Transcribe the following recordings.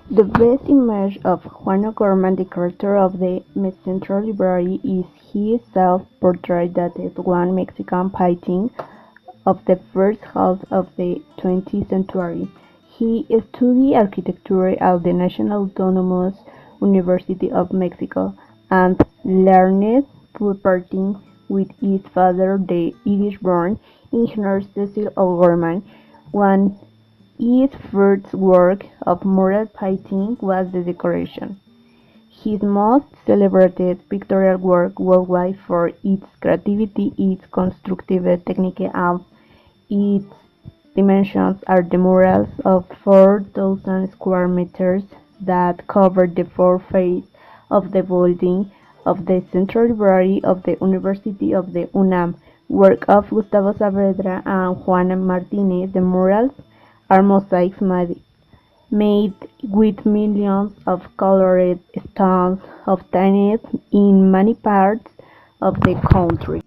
The best image of Juan O'Gorman, the creator of the Central Library, is his self-portrait that is one Mexican painting of the first half of the 20th century. He studied architecture at the National Autonomous University of Mexico and learned painting with his father, the Irish-born engineer Cecil O'Gorman. One his first work of mural painting was The Decoration, his most celebrated pictorial work worldwide for its creativity, its constructive technique, and its dimensions are the murals of 4,000 square meters that cover the four phases of the building of the Central Library of the University of the UNAM, work of Gustavo Saavedra and Juan Martinez. The murals are mosaics made with millions of colored stones obtained in many parts of the country.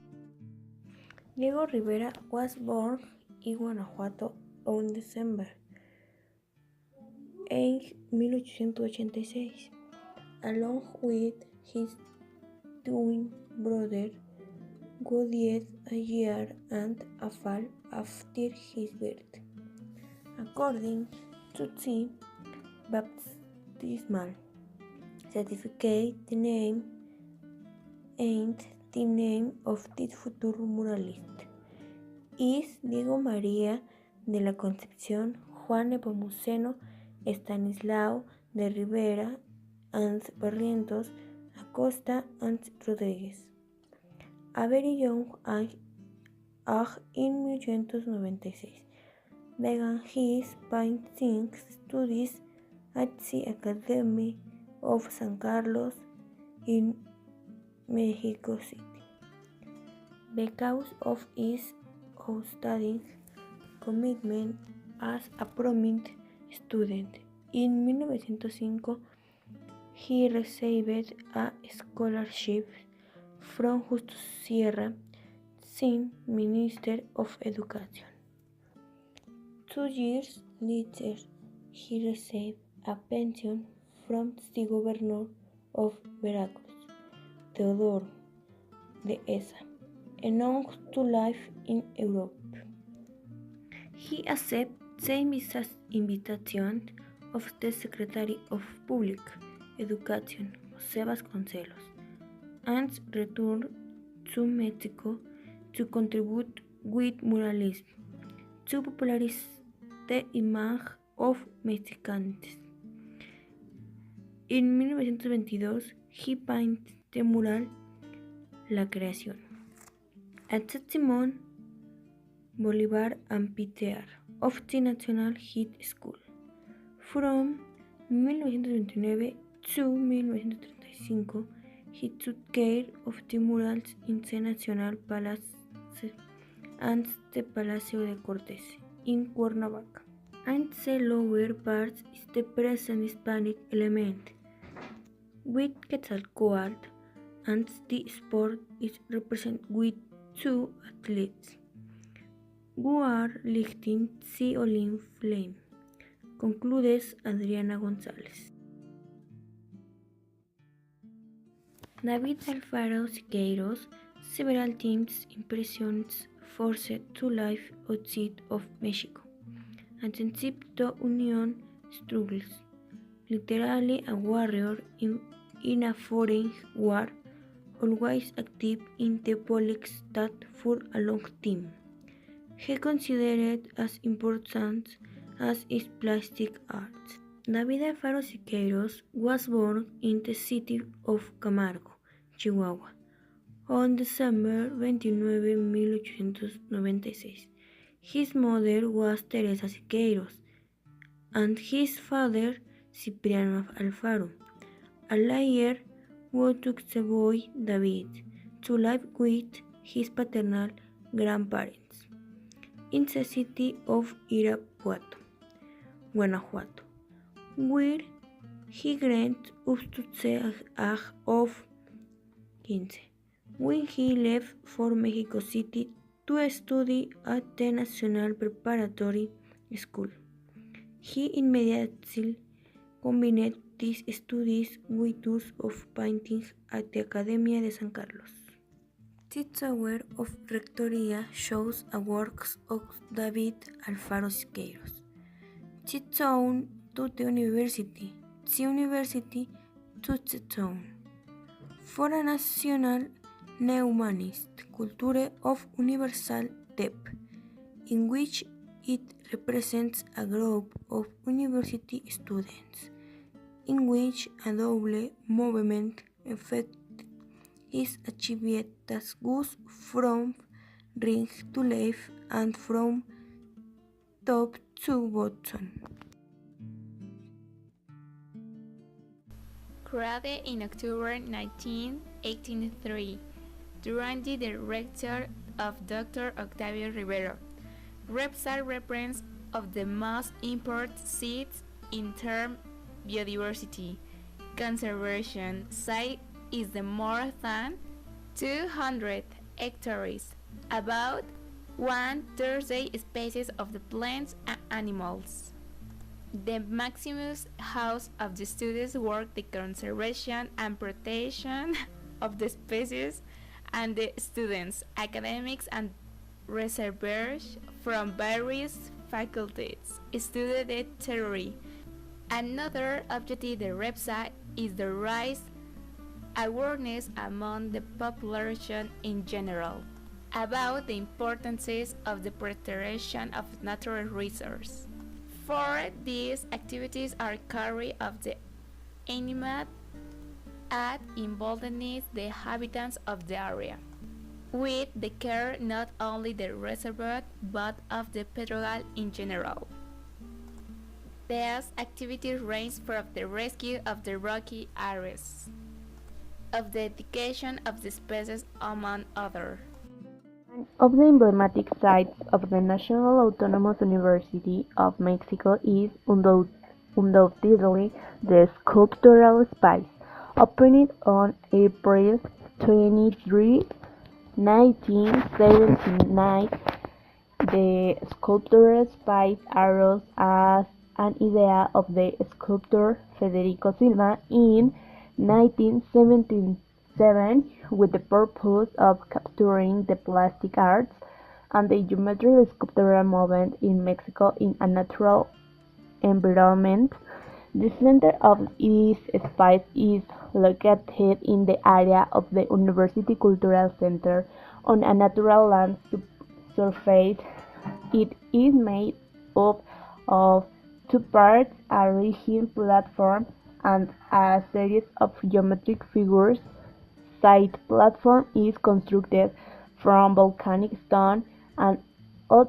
Diego Rivera was born in Guanajuato on December 8, 1886, along with his twin brother, who died a year and a half after his birth. According to the baptismal certificate, the name and the name of this future muralist is Diego María de la Concepción Juan Nepomuceno Estanislao de Rivera and Barrientos Acosta and Rodríguez. A very young age in 1896 began his painting studies at the Academy of San Carlos in Mexico City. Because of his outstanding commitment as a prominent student, in 1905 he received a scholarship from Justo Sierra, then Minister of Education. 2 years later, he received a pension from the governor of Veracruz, Teodoro de Esa, known to live in Europe. He accepted the invitation of the Secretary of Public Education, José Vasconcelos, and returned to Mexico to contribute with muralism to popularize the image of Mexicanos. En 1922, he painted the mural La Creación at the Simón Bolívar Amphitheater of the National High School. From 1929 to 1935, he took care of the murals in the National Palace and the Palacio de Cortes in Cuernavaca. And the lower part is the present Hispanic element, with Quetzalcoatl, and the sport is represented with two athletes who are lifting the Olympic flame, concludes Adriana González. David Alfaro Siqueiros, several teams impressions forced to live outside of Mexico, attempted to union struggles, literally a warrior in a foreign war, always active in the politics that for a long time. He considered as important as his plastic art. David Alfaro Siqueiros was born in the city of Camargo, Chihuahua, on December 29, 1896. His mother was Teresa Siqueiros, and his father Cipriano Alfaro, a lawyer who took the boy David to live with his paternal grandparents in the city of Irapuato, Guanajuato, where he grew up to the age of 15, when he left for Mexico City to study at the National Preparatory School. He immediately combined these studies with those of painting at the Academia de San Carlos. The tower of Rectoria shows a works of David Alfaro Siqueiros. The town to the university to the town. For a national neumanist culture of universal depth, in which it represents a group of university students, in which a double movement effect is achieved that goes from ring to left and from top to bottom. Created in October 1983 during the director of Dr. Octavio Rivero, REPSA represents of the most important seats in terms biodiversity conservation site is the more than 200 hectares, about 1/3 species of the plants and animals. The maximum house of the students work the conservation and protection of the species, and the students, academics and researchers from various faculties study the theory. Another objective of the REPSA is the rise awareness among the population in general about the importance of the protection of natural resources. For these activities are carried of the animate and involving the inhabitants of the area, with the care not only the reservoir but of the petrogal in general. These activities range from the rescue of the rocky areas, of the education of the species among others. One of the emblematic sites of the National Autonomous University of Mexico is undoubtedly the sculptural space. Opened on April 23, 1979, the sculptural space arose as an idea of the sculptor Federico Silva in 1977 with the purpose of capturing the plastic arts and the geometric sculptural movement in Mexico in a natural environment. The center of this space is located in the area of the University Cultural Center on a natural land surface. It is made up of two parts, a rigid platform and a series of geometric figures. Side platform is constructed from volcanic stone and on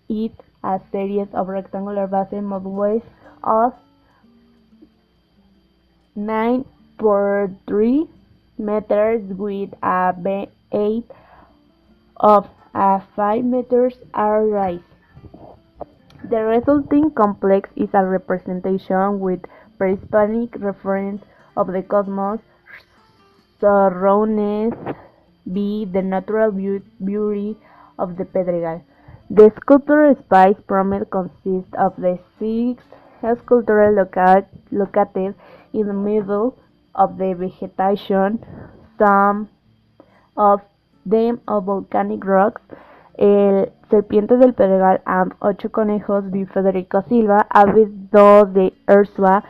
it a series of rectangular base modules of 9.3 meters with a height of 5 meters rise. The resulting complex is a representation with pre-Hispanic reference of the cosmos surrounded by the natural beauty of the Pedregal. The sculptural space pyramid consists of the 6 sculptures located in the middle of the vegetation, some of them of volcanic rocks. El Serpiente del Pedregal and Ocho Conejos by Federico Silva, Aves 2 de Ursula,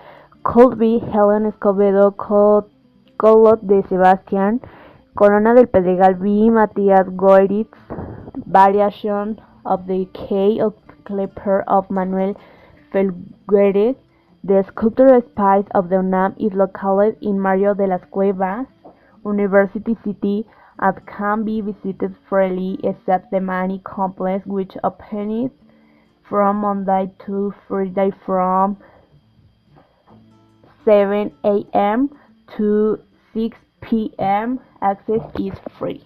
could be Helen Escobedo, Colot de Sebastián, Corona del Pedregal by Matías Goeritz, Variation of the Cay of Klepper of Manuel Felgueres. The sculptural space of the UNAM is located in Mario de las Cuevas, University City, and can be visited freely except the main complex, which opens from Monday to Friday from 7 a.m. to 6 p.m. Access is free.